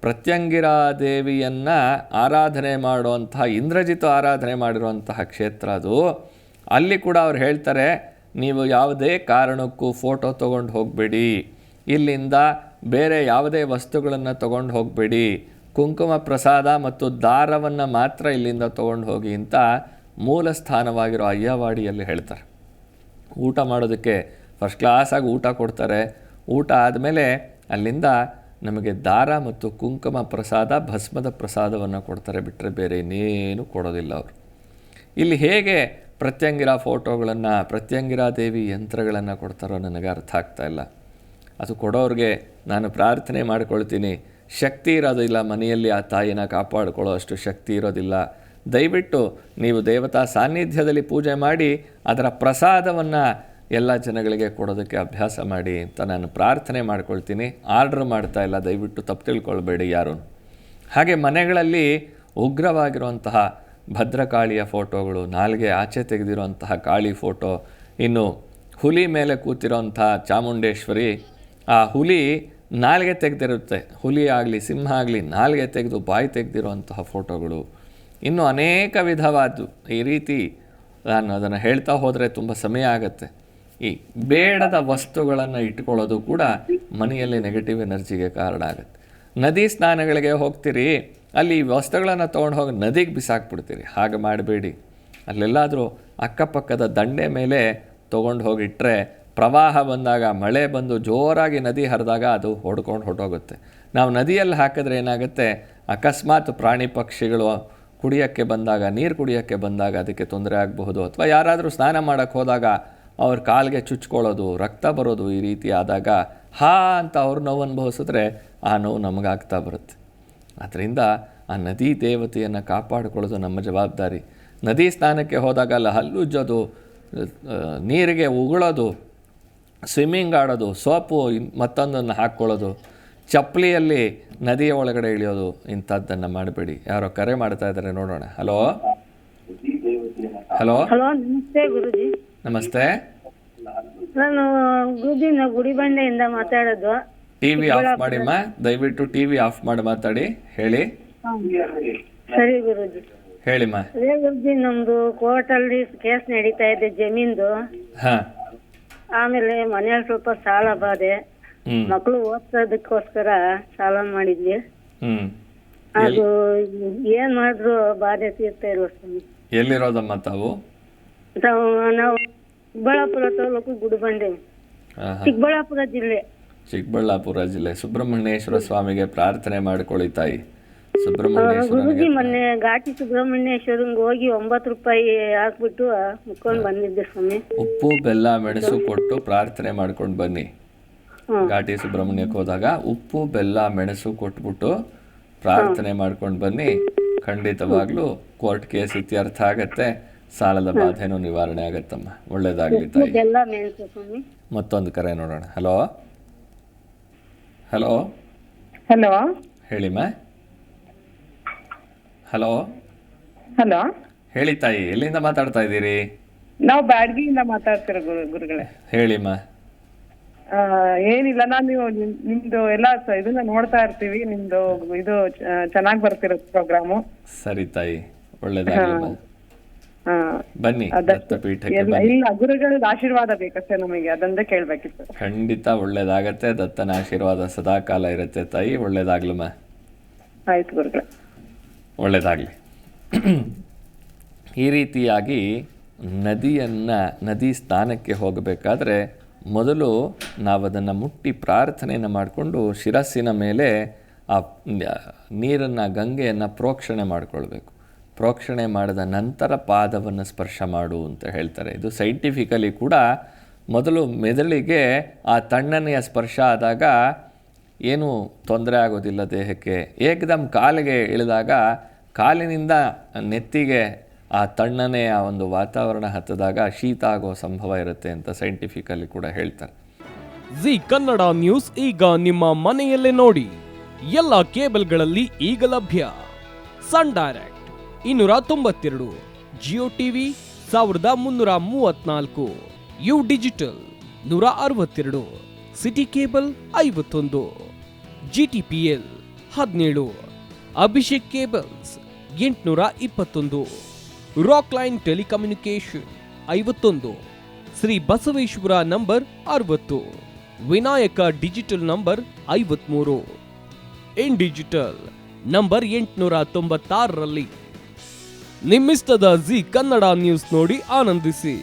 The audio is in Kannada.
ಪ್ರತ್ಯಂಗಿರಾ ದೇವಿಯನ್ನು ಆರಾಧನೆ ಮಾಡುವಂತಹ ಇಂದ್ರಜಿತು ಆರಾಧನೆ ಮಾಡಿರುವಂತಹ ಕ್ಷೇತ್ರ ಅದು. ಅಲ್ಲಿ ಕೂಡ ಅವ್ರು ಹೇಳ್ತಾರೆ, ನೀವು ಯಾವುದೇ ಕಾರಣಕ್ಕೂ ಫೋಟೋ ತೊಗೊಂಡು ಹೋಗಬೇಡಿ, ಇಲ್ಲಿಂದ ಬೇರೆ ಯಾವುದೇ ವಸ್ತುಗಳನ್ನು ತೊಗೊಂಡು ಹೋಗಬೇಡಿ, ಕುಂಕುಮ ಪ್ರಸಾದ ಮತ್ತು ದಾರವನ್ನು ಮಾತ್ರ ಇಲ್ಲಿಂದ ತೊಗೊಂಡು ಹೋಗಿ ಅಂತ ಮೂಲ ಸ್ಥಾನವಾಗಿರೋ ಅಯ್ಯವಾಡಿಯಲ್ಲಿ ಹೇಳ್ತಾರೆ. ಊಟ ಮಾಡೋದಕ್ಕೆ ಫಸ್ಟ್ ಕ್ಲಾಸಾಗಿ ಊಟ ಕೊಡ್ತಾರೆ. ಊಟ ಆದಮೇಲೆ ಅಲ್ಲಿಂದ ನಮಗೆ ದಾರ ಮತ್ತು ಕುಂಕುಮ ಪ್ರಸಾದ, ಭಸ್ಮದ ಪ್ರಸಾದವನ್ನು ಕೊಡ್ತಾರೆ, ಬಿಟ್ಟರೆ ಬೇರೆ ಇನ್ನೇನು ಕೊಡೋದಿಲ್ಲ ಅವರು. ಇಲ್ಲಿ ಹೇಗೆ ಪ್ರತ್ಯಂಗಿರ ಫೋಟೋಗಳನ್ನು, ಪ್ರತ್ಯಂಗಿರಾ ದೇವಿ ಯಂತ್ರಗಳನ್ನು ಕೊಡ್ತಾರೋ ನನಗೆ ಅರ್ಥ ಆಗ್ತಾಯಿಲ್ಲ. ಅದು ಕೊಡೋರಿಗೆ ನಾನು ಪ್ರಾರ್ಥನೆ ಮಾಡ್ಕೊಳ್ತೀನಿ, ಶಕ್ತಿ ಇರೋದಿಲ್ಲ ಮನೆಯಲ್ಲಿ, ಆ ತಾಯಿನ ಕಾಪಾಡಿಕೊಳ್ಳೋ ಅಷ್ಟು ಶಕ್ತಿ ಇರೋದಿಲ್ಲ. ದಯವಿಟ್ಟು ನೀವು ದೇವತಾ ಸಾನ್ನಿಧ್ಯದಲ್ಲಿ ಪೂಜೆ ಮಾಡಿ ಅದರ ಪ್ರಸಾದವನ್ನು ಎಲ್ಲ ಜನಗಳಿಗೆ ಕೊಡೋದಕ್ಕೆ ಅಭ್ಯಾಸ ಮಾಡಿ ಅಂತ ನಾನು ಪ್ರಾರ್ಥನೆ ಮಾಡ್ಕೊಳ್ತೀನಿ. ಆರ್ಡ್ರ್ ಮಾಡ್ತಾಯಿಲ್ಲ, ದಯವಿಟ್ಟು ತಪ್ಪು ತಿಳ್ಕೊಳ್ಬೇಡಿ ಯಾರು. ಹಾಗೆ ಮನೆಗಳಲ್ಲಿ ಉಗ್ರವಾಗಿರುವಂತಹ ಭದ್ರಕಾಳಿಯ ಫೋಟೋಗಳು, ನಾಲ್ಗೆ ಆಚೆ ತೆಗೆದಿರುವಂತಹ ಕಾಳಿ ಫೋಟೋ, ಇನ್ನು ಹುಲಿ ಮೇಲೆ ಕೂತಿರೋಂಥ ಚಾಮುಂಡೇಶ್ವರಿ, ಆ ಹುಲಿ ನಾಲ್ಗೆ ತೆಗೆದಿರುತ್ತೆ, ಹುಲಿ ಆಗಲಿ ಸಿಂಹ ಆಗಲಿ ನಾಲ್ಗೆ ತೆಗೆದು ಬಾಯಿ ತೆಗೆದಿರುವಂತಹ ಫೋಟೋಗಳು, ಇನ್ನು ಅನೇಕ ವಿಧವಾದ್ದು. ಈ ರೀತಿ ನಾನು ಅದನ್ನು ಹೇಳ್ತಾ ಹೋದರೆ ತುಂಬ ಸಮಯ ಆಗುತ್ತೆ. ಈ ಬೇಡದ ವಸ್ತುಗಳನ್ನು ಇಟ್ಕೊಳ್ಳೋದು ಕೂಡ ಮನೆಯಲ್ಲಿ ನೆಗೆಟಿವ್ ಎನರ್ಜಿಗೆ ಕಾರಣ ಆಗುತ್ತೆ. ನದಿ ಸ್ನಾನಗಳಿಗೆ ಹೋಗ್ತೀರಿ, ಅಲ್ಲಿ ವಸ್ತುಗಳನ್ನು ತೊಗೊಂಡು ಹೋಗಿ ನದಿಗೆ ಬಿಸಾಕ್ಬಿಡ್ತೀರಿ. ಹಾಗೆ ಮಾಡಬೇಡಿ. ಅಲ್ಲೆಲ್ಲಾದರೂ ಅಕ್ಕಪಕ್ಕದ ದಂಡೆ ಮೇಲೆ ತೊಗೊಂಡು ಹೋಗಿಟ್ರೆ ಪ್ರವಾಹ ಬಂದಾಗ, ಮಳೆ ಬಂದು ಜೋರಾಗಿ ನದಿ ಹರಿದಾಗ ಅದು ಹೊಡ್ಕೊಂಡು ಹೊರಟೋಗುತ್ತೆ. ನಾವು ನದಿಯಲ್ಲಿ ಹಾಕಿದ್ರೆ ಏನಾಗುತ್ತೆ, ಅಕಸ್ಮಾತ್ ಪ್ರಾಣಿ ಪಕ್ಷಿಗಳು ಕುಡಿಯೋಕ್ಕೆ ಬಂದಾಗ, ನೀರು ಕುಡಿಯೋಕ್ಕೆ ಬಂದಾಗ ಅದಕ್ಕೆ ತೊಂದರೆ ಆಗಬಹುದು. ಅಥವಾ ಯಾರಾದರೂ ಸ್ನಾನ ಮಾಡೋಕ್ಕೆ ಹೋದಾಗ ಅವ್ರ ಕಾಲಿಗೆ ಚುಚ್ಕೊಳ್ಳೋದು, ರಕ್ತ ಬರೋದು, ಈ ರೀತಿ ಆದಾಗ ಅಂತ ಅವ್ರ ನೋವು ಅನುಭವಿಸಿದ್ರೆ ಆ ನೋವು ನಮಗಾಗ್ತಾ ಬರುತ್ತೆ. ಆದ್ದರಿಂದ ಆ ನದಿ ದೇವತೆಯನ್ನು ಕಾಪಾಡಿಕೊಳ್ಳೋದು ನಮ್ಮ ಜವಾಬ್ದಾರಿ. ನದಿ ಸ್ನಾನಕ್ಕೆ ಹೋದಾಗ ಅಲ್ಲಿ ಹಲ್ಲುಜ್ಜೋದು, ನೀರಿಗೆ ಉಗುಳೋದು, ಸ್ವಿಮ್ಮಿಂಗ್ ಆಡೋದು, ಸೋಪು ಮತ್ತೊಂದನ್ನು ಹಾಕ್ಕೊಳ್ಳೋದು, ಚಪ್ಪಲಿಯಲ್ಲಿ ನದಿಯ ಒಳಗಡೆ ಇಳಿಯೋದು, ಇಂಥದ್ದನ್ನು ಮಾಡಬೇಡಿ. ಯಾರೋ ಕರೆ ಮಾಡ್ತಾ ಇದ್ದಾರೆ, ನೋಡೋಣ. ಹಲೋ ಹಲೋ ಹಲೋ, ನಮಸ್ತೆ ಗುರುಜಿ. ನಮಸ್ತೆ. ನಾನು ಗುರುಜಿನ ಗುಡಿಬಂಡೆಯಿಂದ ಮಾತಾಡೋದು. ಟಿವಿ ಆಫ್ ಮಾಡಿಮ್ಮ, ದಯವಿಟ್ಟು ಟಿವಿ ಆಫ್ ಮಾಡಿ ಮಾತಾಡಿ. ಹೇಳಿ. ಸರಿ ಗುರುಜಿ. ಹೇಳಿಮ್ಮ. ಅದೇ ಗುರುಜಿ, ನಮ್ದು ಕೋರ್ಟಲ್ಲಿ ಕೇಸ್ ನಡೀತಾ ಇದೆ ಜಮೀನ್ದು. ಹಾಂ. ಆಮೇಲೆ ಮನೆಯಲ್ಲಿ ಸ್ವಲ್ಪ ಸಾಲ ಬಾದೆ, ಮಕ್ಕಳು ಓದ್ಸೋದಕ್ಕೋಸ್ಕರ ಸಾಲ ಮಾಡಿದ್ವಿ. ಅದು ಏನ್ ಮಾಡಿದ್ರು ಬಾಧೆ ತೀರ್ತಾ ಇಲ್ಲ ಸ್ವಾಮಿ. ಎಲ್ಲಿರೋದಮ್ಮ ತಾವು? ನಾವು ಚಿಕ್ಕಬಳ್ಳಾಪುರ ತಾಲೂಕು ಗುಡಿಬಂಡೆ, ಚಿಕ್ಕಬಳ್ಳಾಪುರ ಜಿಲ್ಲೆ. ಚಿಕ್ಕಬಳ್ಳಾಪುರ ಜಿಲ್ಲೆ. ಸುಬ್ರಹ್ಮಣ್ಯೇಶ್ವರ ಸ್ವಾಮಿಗೆ ಪ್ರಾರ್ಥನೆ ಮಾಡ್ಕೊಳ್ಳಿ ತಾಯಿ. ಗುರುಜಿ, ಮೊನ್ನೆ ಘಾಟಿ ಸುಬ್ರಹ್ಮಣ್ಯೇಶ್ವರಂಗೆ ಹೋಗಿ 9 ರೂಪಾಯಿ ಹಾಕ್ಬಿಟ್ಟು ಮುಕ್ಕೊಂಡು ಬಂದಿದ್ದೆ ಸ್ವಾಮಿ. ಉಪ್ಪು ಬೆಲ್ಲ ಮೆಣಸು ಕೊಟ್ಟು ಪ್ರಾರ್ಥನೆ ಮಾಡ್ಕೊಂಡು ಬನ್ನಿ. ಘಾಟಿ ಸುಬ್ರಹ್ಮಣ್ಯಕ್ಕೆ ಹೋದಾಗ ಉಪ್ಪು ಬೆಲ್ಲ ಮೆಣಸು ಕೊಟ್ಬಿಟ್ಟು ಪ್ರಾರ್ಥನೆ ಮಾಡ್ಕೊಂಡು ಬನ್ನಿ. ಖಂಡಿತವಾಗ್ಲೂ ಕೋರ್ಟ್ ಕೇಸ್ ಇತ್ಯರ್ಥ ಆಗತ್ತೆ, ಸಾಲದ ಬಾಧೆನೂ ನಿವಾರಣೆ ಆಗತ್ತಮ್ಮ. ಒಳ್ಳೇದಾಗ್ಲಿ ತಾಯಿ. ಮತ್ತೊಂದು ಕರೆ ನೋಡೋಣ. ಹಲೋ ಹಲೋ ಹಲೋ ಹೇಳಿಮ್ಮ. ಹಲೋ ಹಲೋ ಹೇಳಿ ತಾಯಿ, ಎಲ್ಲಿಂದ ಮಾತಾಡ್ತಾ ಇದ್ದೀರಿ? ನಾವು ಬ್ಯಾಡ್ಗಿಯಿಂದ ಮಾತಾಡ್ತಿರೋ ಗುರುಗಳೇ. ಹೇಳಿಮ್ಮ. ಏನಿಲ್ಲ, ನಾನು ನಿಮ್ದು ಎಲ್ಲ ಇದನ್ನ ನೋಡ್ತಾ ಇರ್ತೀವಿ. ನಿಮ್ದು ಇದು ಚೆನ್ನಾಗಿ ಬರ್ತಿರೋ ಪ್ರೋಗ್ರಾಮು. ಸರಿ ತಾಯಿ, ಒಳ್ಳೇದಾಗ್ಲಿ. ಬನ್ನಿ ದತ್ತಪೀಠಕ್ಕೆ. ಇಲ್ಲ, ಗುರುಗಳ ಆಶೀರ್ವಾದ ಬೇಕಷ್ಟೇ ನಮಗೆ, ಅದೊಂದೇ ಕೇಳ್ಬೇಕಿತ್ತು. ಖಂಡಿತ ಒಳ್ಳೇದಾಗತ್ತೆ. ದತ್ತನ ಆಶೀರ್ವಾದ ಸದಾ ಕಾಲ ಇರುತ್ತೆ ತಾಯಿ. ಒಳ್ಳೇದಾಗ್ಲಮ್ಮ. ಆಯ್ತು ಗುರುಗಳೇ, ಒಳ್ಳೇದಾಗಲಿ. ಈ ರೀತಿಯಾಗಿ ನದಿ ಸ್ನಾನಕ್ಕೆ ಹೋಗಬೇಕಾದ್ರೆ ಮೊದಲು ನಾವು ಅದನ್ನು ಮುಟ್ಟಿ ಪ್ರಾರ್ಥನೆಯನ್ನು ಮಾಡಿಕೊಂಡು ಶಿರಸ್ಸಿನ ಮೇಲೆ ಆ ನೀರನ್ನು, ಗಂಗೆಯನ್ನು ಪ್ರೋಕ್ಷಣೆ ಮಾಡಿಕೊಳ್ಬೇಕು. ಪ್ರೋಕ್ಷಣೆ ಮಾಡಿದ ನಂತರ ಪಾದವನ್ನು ಸ್ಪರ್ಶ ಮಾಡು ಅಂತ ಹೇಳ್ತಾರೆ. ಇದು ಸೈಂಟಿಫಿಕಲಿ ಕೂಡ ಮೊದಲು ಮೆದುಳಿಗೆ ಆ ತಣ್ಣನೆಯ ಸ್ಪರ್ಶ ಆದಾಗ ಏನೂ ತೊಂದರೆ ಆಗೋದಿಲ್ಲ ದೇಹಕ್ಕೆ. ಏಕದಮ್ ಕಾಲಿಗೆ ಇಳಿದಾಗ ಕಾಲಿನಿಂದ ನೆತ್ತಿಗೆ ಆ ತಣ್ಣನೆಯ ಒಂದು ವಾತಾವರಣ ಹತ್ತಿದಾಗ ಶೀತ ಆಗೋ ಸಂಭವ ಇರುತ್ತೆ ಅಂತ ಸೈಂಟಿಫಿಕಲಿ ಕೂಡ ಹೇಳ್ತಾರೆ. ಜಿ ಕನ್ನಡ ನ್ಯೂಸ್ ಈಗ ನಿಮ್ಮ ಮನೆಯಲ್ಲೇ ನೋಡಿ. ಎಲ್ಲ ಕೇಬಲ್ಗಳಲ್ಲಿ ಈಗ ಲಭ್ಯ. Sun Direct 292, Jio TV 1334, U digital 162, city cable 51, GTPL 17, Abhishek cables 821, rock line telecommunication 51, Shri Basaveshwara number 60, Vinayaka digital number 53, in digital number 896ರಲ್ಲಿ. ನಿಮ್ಮಿಸ್ತದ ಜಿ ಕನ್ನಡ ನ್ಯೂಸ್ ನೋಡಿ ಆನಂದಿಸಿ.